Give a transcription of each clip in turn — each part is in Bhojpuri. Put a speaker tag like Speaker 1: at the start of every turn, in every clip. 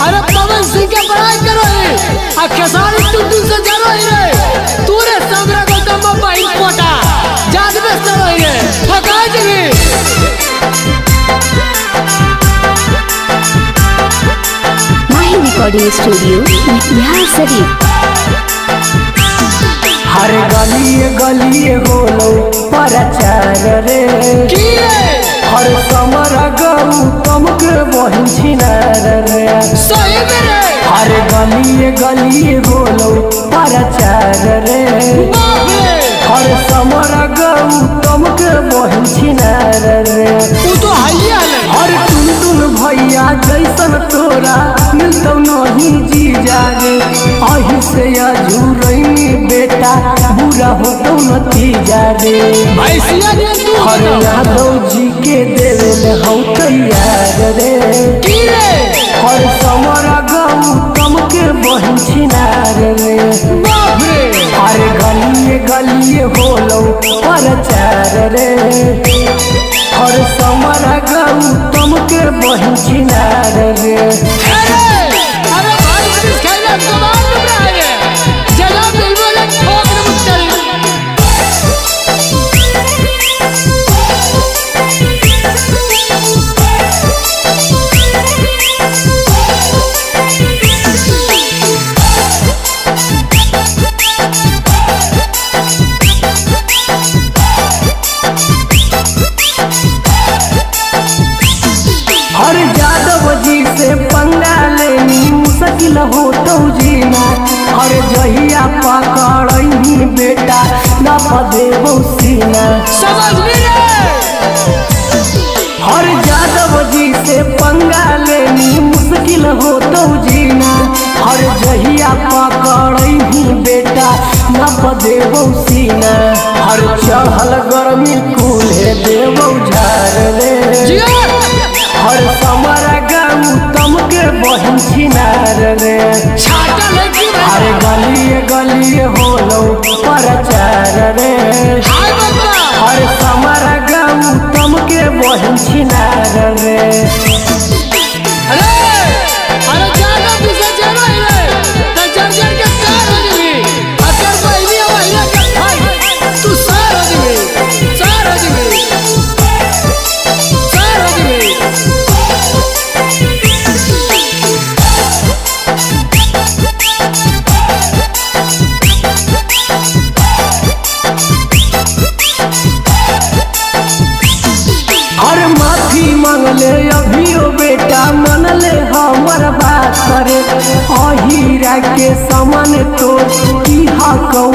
Speaker 1: अरे पवन सिंह के पढ़ाई करो रे आ खेसारी टुटू से जरो रे तूरे समरा गौतम भाई कोटा जाद में सरो रे ठका जरे
Speaker 2: माही रिकॉर्डिंग स्टूडियो बिहार शरीफ।
Speaker 3: हर गलिए गलिए होलो प्रचार रे
Speaker 1: की रे
Speaker 3: हर समर गौतम के बहिन छिनार रे
Speaker 1: सही में रे
Speaker 3: हर गलिए गलिए होलो प्रचार रे
Speaker 1: बाप रे
Speaker 3: हर समर गौतम के बहिन छिनार रे
Speaker 1: तू तो हइया ले
Speaker 3: हर टुनटुन भैया जैसन तोरा मिलतौ नहीं जीजा रे अही से अझुरैनी बेटा बुरा होतौ नतीजा रे
Speaker 1: भैसिया ने तू
Speaker 3: हर यादव जी के देवेले हौ तैयार रे
Speaker 1: की रे
Speaker 3: हर समरा गौतम के बहिन छिनार रे
Speaker 1: बाप रे
Speaker 3: हर गलिए गलिए होलो प्रचार रे हर समरा गौतम के बहिन छिनार रे
Speaker 1: अरे भाई किस खेला कमाल में रहा है जगह बिल्कुल ठोक दे मुक्तल
Speaker 3: हर यादव जी से पंगा लेनी मुश्किल हो तो जीना हर जहिया पकड़नी बेटा न पदेबो सीना
Speaker 1: समझ में रे
Speaker 3: हर यादव जी से पंगा लेनी मुश्किल हो तो जीना हर जहिया पकड़नी बेटा न पदेबो सीना हर चढ़ल गर्मी कूल्हे देबो झार रे
Speaker 1: जिया
Speaker 3: हर समरा गौतम के बहिन छिनार रे
Speaker 1: छाटा लेके
Speaker 3: हर गलिए गलिए होलो प्रचार रे
Speaker 1: हाय बंदा
Speaker 3: हर समरा गौतम के बहिन छिनार रे
Speaker 1: अरे जाना पीछे चलो रे तो जर्जर के कार हो जबी अकर पहली वाला के भाई तू सार हो जबी सार हो जबी सार हो जबी
Speaker 3: हर माफी मांगले अभियो बेटा मनले हमर बात करे अहीरा के समान तो की हकौ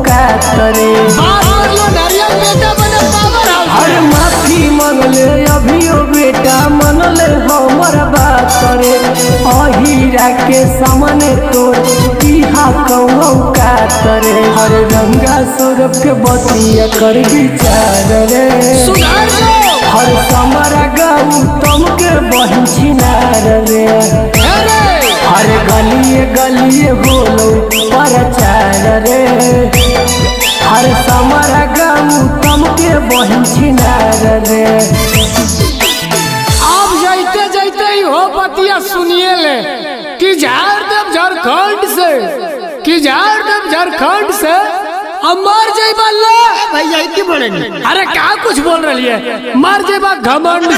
Speaker 3: का करे
Speaker 1: बात कर लो नारियल बेटा बने पावर हाउस
Speaker 3: हर माफी मांगले अभियो बेटा मनले हमर बात करे अहीरा के सामने तो इहा कहूँ का करे हर रंगा सौरभ के बतिया कर विचार रे
Speaker 1: सुधार जो
Speaker 3: हर समरा गौतम के बहिन छिनार रे
Speaker 1: अरे
Speaker 3: हर गलिए गलिए होलो प्रचार रे हर समरा गौतम के बहिन छिनार रे
Speaker 1: आप जाते जाते ही हो बतिया सुनिए ले कि झारखंड झारखंड से कि झारखंड झारखंड से अब मर जाइबा ले भैया इतनी बोलेंगे अरे क्या कुछ बोल रही है मर जाइबा घमंड